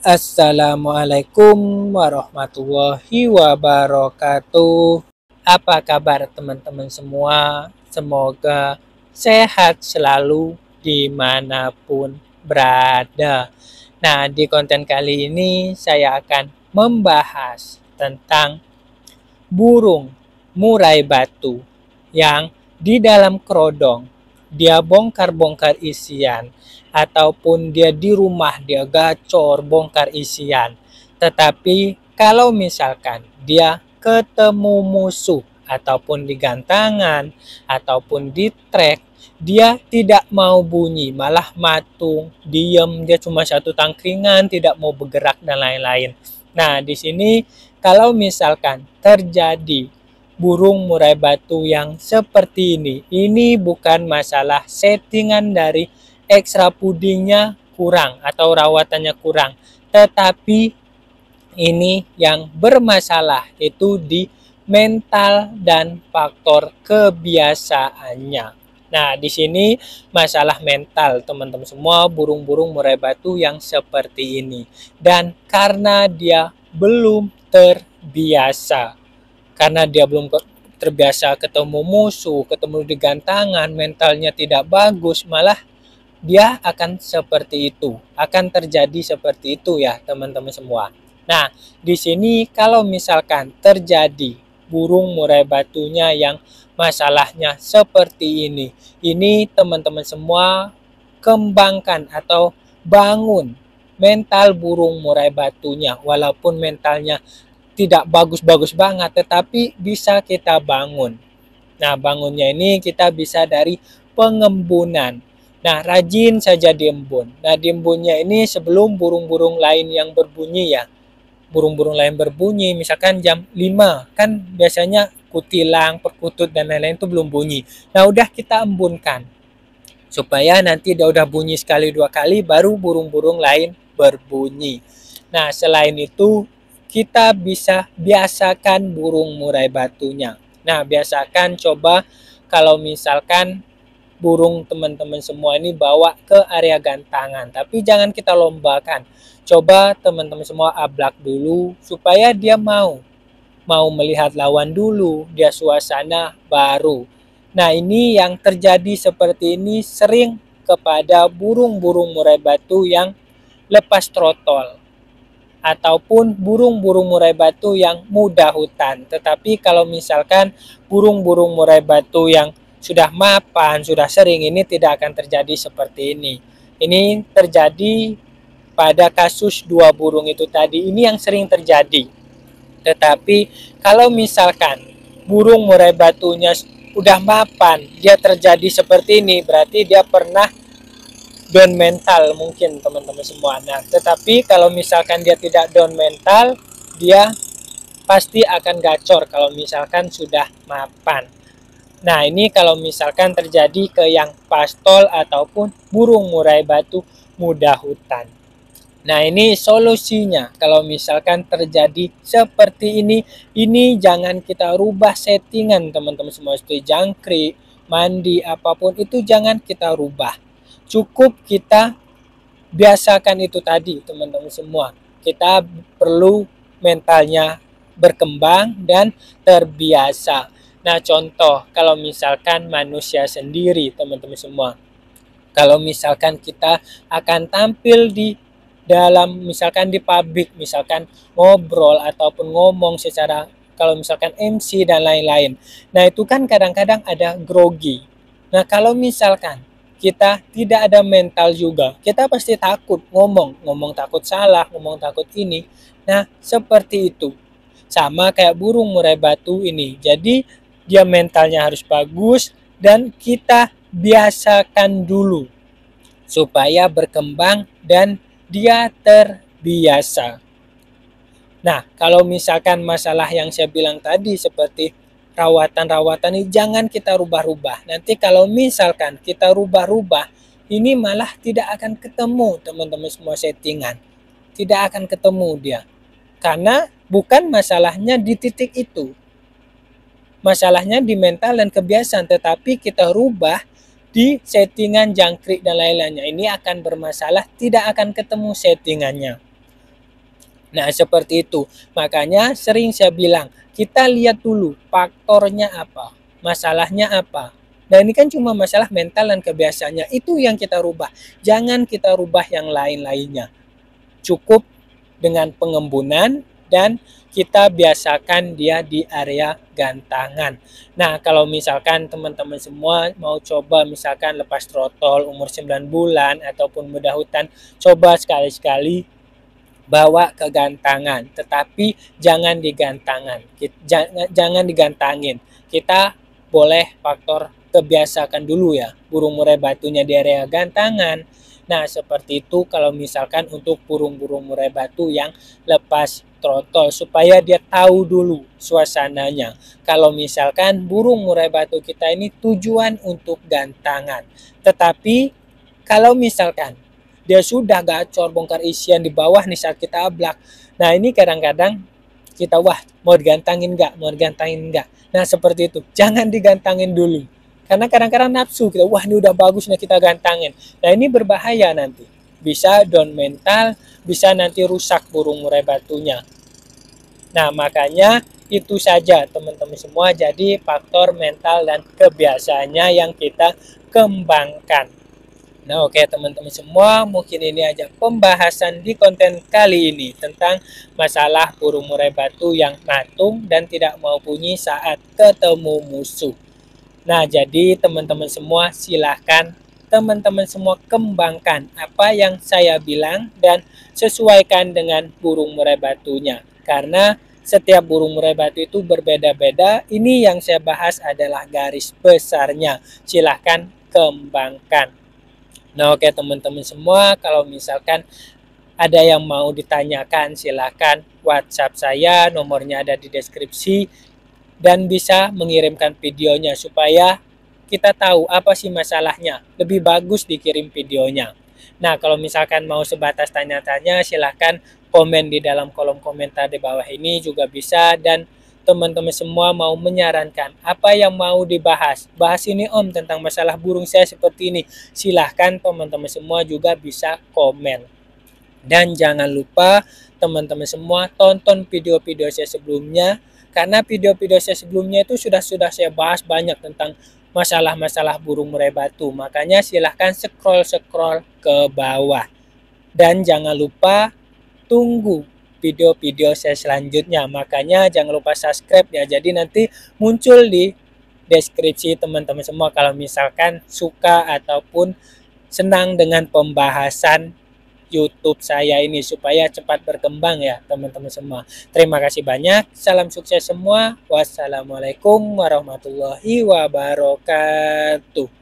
Assalamualaikum warahmatullahi wabarakatuh. Apa kabar teman-teman semua? Semoga sehat selalu dimanapun berada. Nah, di konten kali ini saya akan membahas tentang burung murai batu yang di dalam kerodong dia bongkar-bongkar isian, ataupun dia di rumah dia gacor bongkar isian. Tetapi kalau misalkan dia ketemu musuh ataupun di gantangan ataupun di trek, dia tidak mau bunyi, malah matung, diem, dia cuma satu tangkringan, tidak mau bergerak dan lain-lain. Nah, di sini kalau misalkan terjadi burung murai batu yang seperti ini bukan masalah settingan dari ekstra pudingnya kurang atau rawatannya kurang, tetapi ini yang bermasalah itu di mental dan faktor kebiasaannya. Nah, di sini masalah mental teman-teman semua burung-burung murai batu yang seperti ini. Dan karena dia belum terbiasa, karena dia belum terbiasa ketemu musuh, ketemu di gantangan, mentalnya tidak bagus, malah dia akan seperti itu, akan terjadi seperti itu ya teman-teman semua. Nah, di sini kalau misalkan terjadi burung murai batunya yang masalahnya seperti ini teman-teman semua kembangkan atau bangun mental burung murai batunya, walaupun mentalnya tidak bagus-bagus banget, tetapi bisa kita bangun. Nah, bangunnya ini kita bisa dari pengembunan. Nah, rajin saja diembun. Nah, diembunnya ini sebelum burung-burung lain yang berbunyi ya. Burung-burung lain berbunyi, misalkan jam 5, kan biasanya kutilang, perkutut, dan lain-lain itu belum bunyi. Nah, udah kita embunkan. Supaya nanti udah bunyi sekali dua kali, baru burung-burung lain berbunyi. Nah, selain itu, kita bisa biasakan burung murai batunya. Nah, biasakan coba kalau misalkan burung teman-teman semua ini bawa ke area gantangan. Tapi jangan kita lombakan. Coba teman-teman semua ablak dulu supaya dia mau melihat lawan dulu, dia suasana baru. Nah, ini yang terjadi seperti ini sering kepada burung-burung murai batu yang lepas trotol ataupun burung-burung murai batu yang muda hutan. Tetapi kalau misalkan burung-burung murai batu yang sudah mapan, sudah sering, ini tidak akan terjadi seperti ini. Ini terjadi pada kasus dua burung itu tadi, ini yang sering terjadi. Tetapi kalau misalkan burung murai batunya udah mapan, dia terjadi seperti ini, berarti dia pernah down mental mungkin teman-teman semua. Nah, tetapi kalau misalkan dia tidak down mental, dia pasti akan gacor kalau misalkan sudah mapan. Nah, ini kalau misalkan terjadi ke yang pastol ataupun burung murai batu muda hutan. Nah, ini solusinya. Kalau misalkan terjadi seperti ini jangan kita rubah settingan teman-teman semua. Itu jangkrik, mandi, apapun itu jangan kita rubah. Cukup kita biasakan itu tadi teman-teman semua. Kita perlu mentalnya berkembang dan terbiasa. Nah, contoh kalau misalkan manusia sendiri teman-teman semua. Kalau misalkan kita akan tampil di dalam misalkan di publik, misalkan ngobrol ataupun ngomong secara kalau misalkan MC dan lain-lain. Nah, itu kan kadang-kadang ada grogi. Nah, kalau misalkan kita tidak ada mental juga, kita pasti takut ngomong takut salah, ngomong takut ini. Nah, seperti itu. Sama kayak burung murai batu ini. Jadi, dia mentalnya harus bagus dan kita biasakan dulu supaya berkembang dan dia terbiasa. Nah, kalau misalkan masalah yang saya bilang tadi seperti rawatan-rawatan ini jangan kita rubah-rubah. Nanti kalau misalkan kita rubah-rubah, ini malah tidak akan ketemu teman-teman semua settingan. Tidak akan ketemu dia. Karena bukan masalahnya di titik itu. Masalahnya di mental dan kebiasaan, tetapi kita rubah di settingan jangkrik dan lain-lainnya. Ini akan bermasalah, tidak akan ketemu settingannya. Nah, seperti itu. Makanya sering saya bilang, kita lihat dulu faktornya apa, masalahnya apa. Nah, ini kan cuma masalah mental dan kebiasaannya. Itu yang kita rubah. Jangan kita rubah yang lain-lainnya. Cukup dengan pengembunan dan kita biasakan dia di area gantangan. Nah, kalau misalkan teman-teman semua mau coba misalkan lepas trotol umur 9 bulan ataupun muda hutan, coba sekali-sekali bawa ke gantangan, tetapi jangan digantangan, jangan digantangin. Kita boleh faktor kebiasakan dulu ya, burung murai batunya di area gantangan. Nah, seperti itu kalau misalkan untuk burung-burung murai batu yang lepas trotol, supaya dia tahu dulu suasananya. Kalau misalkan burung murai batu kita ini tujuan untuk gantangan, tetapi kalau misalkan dia sudah gacor bongkar isian di bawah nih saat kita ablak. Nah, ini kadang-kadang kita wah mau digantangin nggak. Nah, seperti itu. Jangan digantangin dulu. Karena kadang-kadang nafsu kita, wah ini udah bagus nih kita gantangin. Nah, ini berbahaya nanti. Bisa down mental, bisa nanti rusak burung murai batunya. Nah, makanya itu saja teman-teman semua. Jadi faktor mental dan kebiasaannya yang kita kembangkan. Nah, oke teman-teman semua, mungkin ini aja pembahasan di konten kali ini tentang masalah burung murai batu yang matung dan tidak mau bunyi saat ketemu musuh. Nah, jadi teman-teman semua silahkan teman-teman semua kembangkan apa yang saya bilang dan sesuaikan dengan burung murai batunya. Karena setiap burung murai batu itu berbeda-beda. Ini yang saya bahas adalah garis besarnya. Silahkan kembangkan. Nah, oke teman-teman semua, kalau misalkan ada yang mau ditanyakan, silahkan WhatsApp saya, nomornya ada di deskripsi, dan bisa mengirimkan videonya supaya kita tahu apa sih masalahnya. Lebih bagus dikirim videonya. Nah, kalau misalkan mau sebatas tanya-tanya, silahkan komen di dalam kolom komentar di bawah ini juga bisa. Dan teman-teman semua mau menyarankan apa yang mau dibahas. Bahas ini Om tentang masalah burung saya seperti ini. Silahkan teman-teman semua juga bisa komen. Dan jangan lupa teman-teman semua tonton video-video saya sebelumnya. Karena video-video saya sebelumnya itu sudah saya bahas banyak tentang masalah-masalah burung murai batu. Makanya silahkan scroll ke bawah. Dan jangan lupa tunggu video-video saya selanjutnya. Makanya jangan lupa subscribe ya. Jadi nanti muncul di deskripsi teman-teman semua kalau misalkan suka ataupun senang dengan pembahasan YouTube saya ini supaya cepat berkembang ya teman-teman semua. Terima kasih banyak. Salam sukses semua. Wassalamualaikum warahmatullahi wabarakatuh.